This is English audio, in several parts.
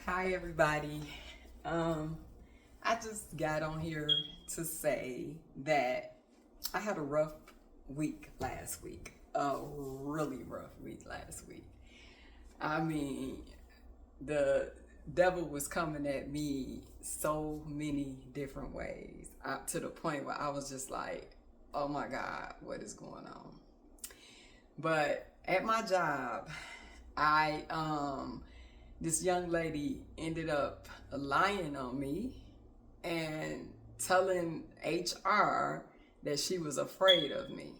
Hi everybody. I just got on here to say that I had a rough week last week. A really rough week last week. I mean, the devil was coming at me so many different ways, to the point where I was just like, oh my God, what is going on? But at my job, I this young lady ended up lying on me and telling HR that she was afraid of me.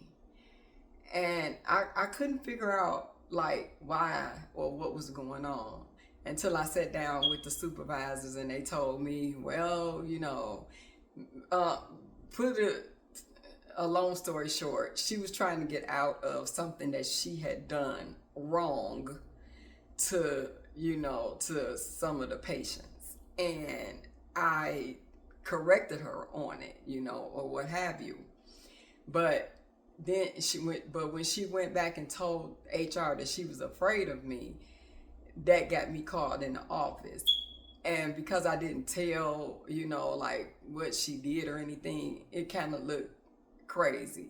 And I couldn't figure out like why or what was going on until I sat down with the supervisors and they told me, well, uh, put a long story short, she was trying to get out of something that she had done wrong to to some of the patients, and I corrected her on it, or what have you. But but when she went back and told HR that she was afraid of me, that got me called in the office. And because I didn't tell, like what she did or anything, it kind of looked crazy.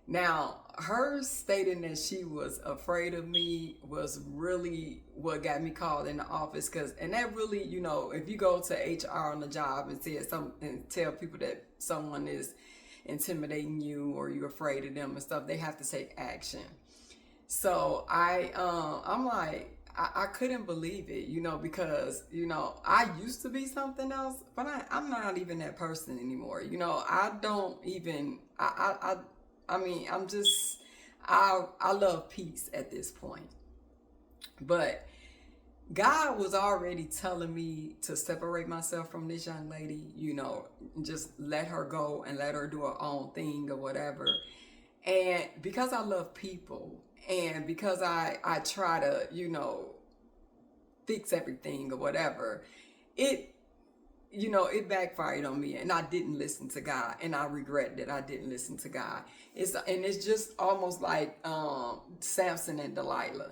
Now, her stating that she was afraid of me was really what got me called in the office. And that really, if you go to HR on the job and say something and tell people that someone is intimidating you or you're afraid of them and stuff, they have to take action. So I'm like, I couldn't believe it, because, I used to be something else, but I'm not even that person anymore. I don't even, I mean, I love peace at this point. But God was already telling me to separate myself from this young lady, just let her go and let her do her own thing or whatever. And because I love people and because I try to, fix everything or whatever, it it backfired on me and I didn't listen to God, and I regret that I didn't listen to God. It's just almost like Samson and Delilah.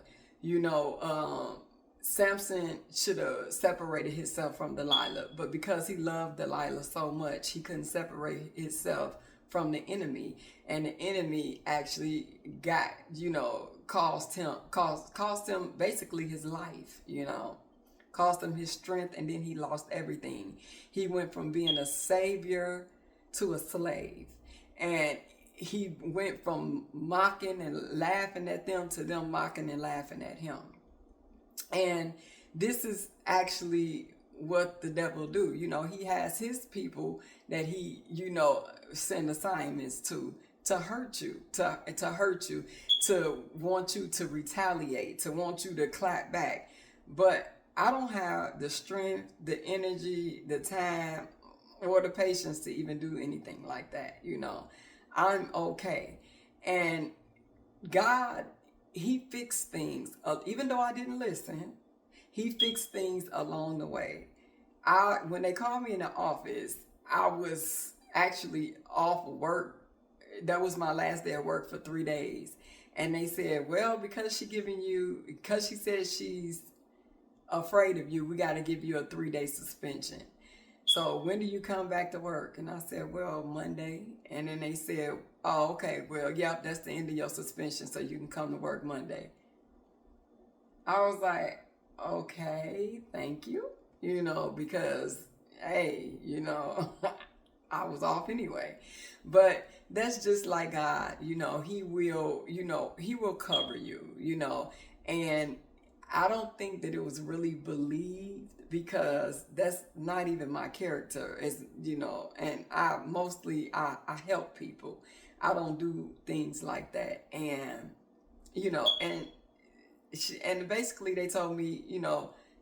Samson should have separated himself from Delilah, but because he loved Delilah so much, he couldn't separate himself from the enemy, and the enemy actually got, cost him basically his life, cost him his strength, and then he lost everything. He went from being a savior to a slave, and he went from mocking and laughing at them to them mocking and laughing at him. And this is actually what the devil do. He has his people that he, send assignments to hurt you, to hurt you, to want you to retaliate, to want you to clap back. But I don't have the strength, the energy, the time, or the patience to even do anything like that. I'm okay. And God, he fixed things. Even though I didn't listen, he fixed things along the way. When they called me in the office, I was actually off of work. That was my last day of work for 3 days. And they said, well, because she said she's afraid of you, we got to give you a 3-day suspension. So when do you come back to work? And I said, well, Monday. And then they said, oh, okay, well, yep, that's the end of your suspension, so you can come to work Monday. I was like, okay, thank you, because, hey, I was off anyway. But that's just like God, he will cover you, and I don't think that it was really believed, because that's not even my character, and I help people. I don't do things like that. And, and basically they told me,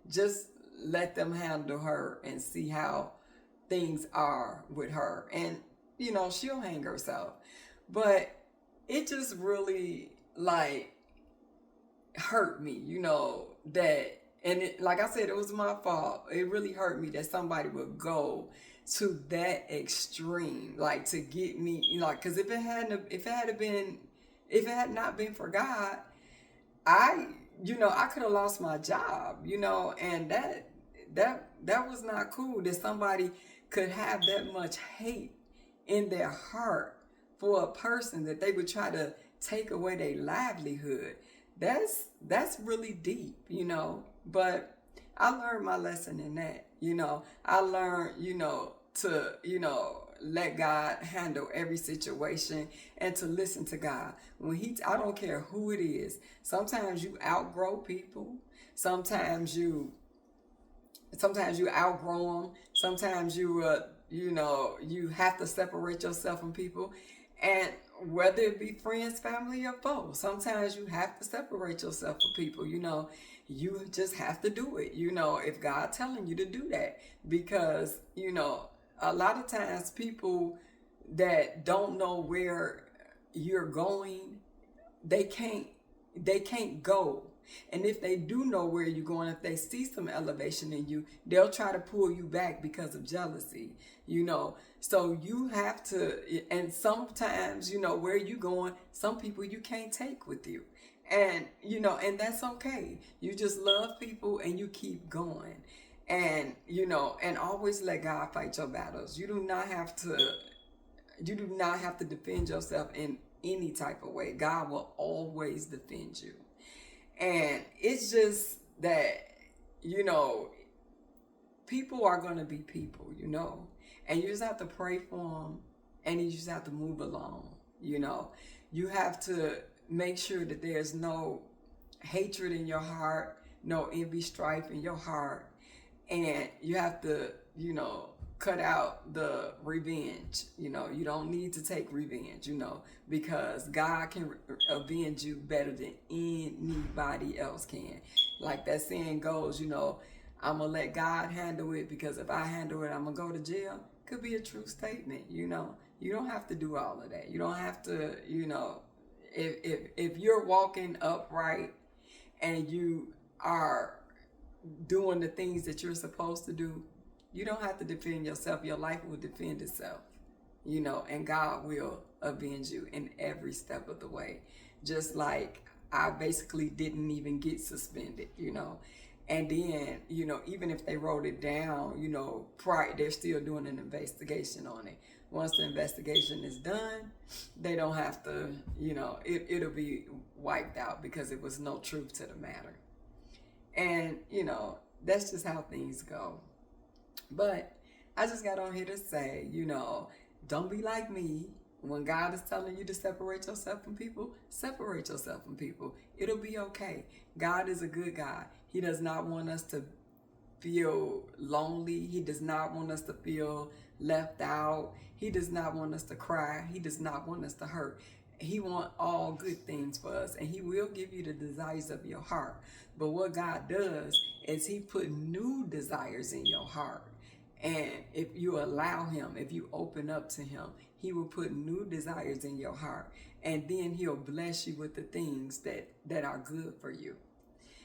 just let them handle her and see how things are with her. And, she'll hang herself. But it just really like hurt me, that, and like I said, it was my fault. It really hurt me that somebody would go to that extreme, like to get me, because if it had not been for God, I could have lost my job, and that was not cool that somebody could have that much hate in their heart for a person that they would try to take away their livelihood. That's really deep, you know. But I learned my lesson in that, you know. I learned, you know, to, you know, let God handle every situation and to listen to God. I don't care who it is. Sometimes you outgrow people. Sometimes you outgrow them. Sometimes you know, you have to separate yourself from people. And whether it be friends, family, or foes, sometimes you have to separate yourself from people. You know, you just have to do it. You know, if God telling you to do that, because you know, a lot of times people that don't know where you're going, they can't go. And if they do know where you're going, if they see some elevation in you, they'll try to pull you back because of jealousy, you know. So you have to, and sometimes, you know, where you going, some people you can't take with you. And, you know, and that's okay. You just love people and you keep going. And, you know, and always let God fight your battles. You do not have to defend yourself in any type of way. God will always defend you. And it's just that, you know, people are going to be people, you know, and you just have to pray for them and you just have to move along, you know. You have to make sure that there's no hatred in your heart, no envy, strife in your heart, and you have to, you know, cut out the revenge. You know, you don't need to take revenge, you know, because God can avenge you better than anybody else can. Like that saying goes, you know, I'm going to let God handle it because if I handle it, I'm going to go to jail. Could be a true statement, you know. You don't have to do all of that. You don't have to, you know, if you're walking upright and you are doing the things that you're supposed to do, you don't have to defend yourself. Your life will defend itself, you know, and God will avenge you in every step of the way. Just like I basically didn't even get suspended, you know. And then, you know, even if they wrote it down, you know, they're still doing an investigation on it. Once the investigation is done, they don't have to, you know, it'll be wiped out because it was no truth to the matter. And, you know, that's just how things go. But I just got on here to say, you know, don't be like me. When God is telling you to separate yourself from people, separate yourself from people. It'll be okay. God is a good God. He does not want us to feel lonely. He does not want us to feel left out. He does not want us to cry. He does not want us to hurt. He wants all good things for us, and he will give you the desires of your heart. But what God does is he put new desires in your heart. And if you allow him, if you open up to him, he will put new desires in your heart. And then he'll bless you with the things that are good for you.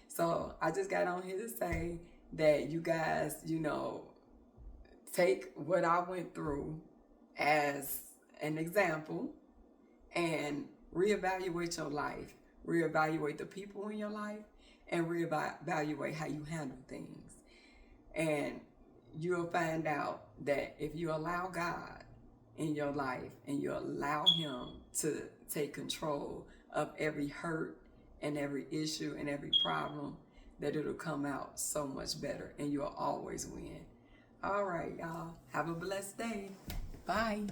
So I just got on here to say that you guys, you know, take what I went through as an example and reevaluate your life, reevaluate the people in your life, and reevaluate how you handle things. And you'll find out that if you allow God in your life and you allow him to take control of every hurt and every issue and every problem, that it'll come out so much better and you'll always win. All right, y'all. Have a blessed day. Bye.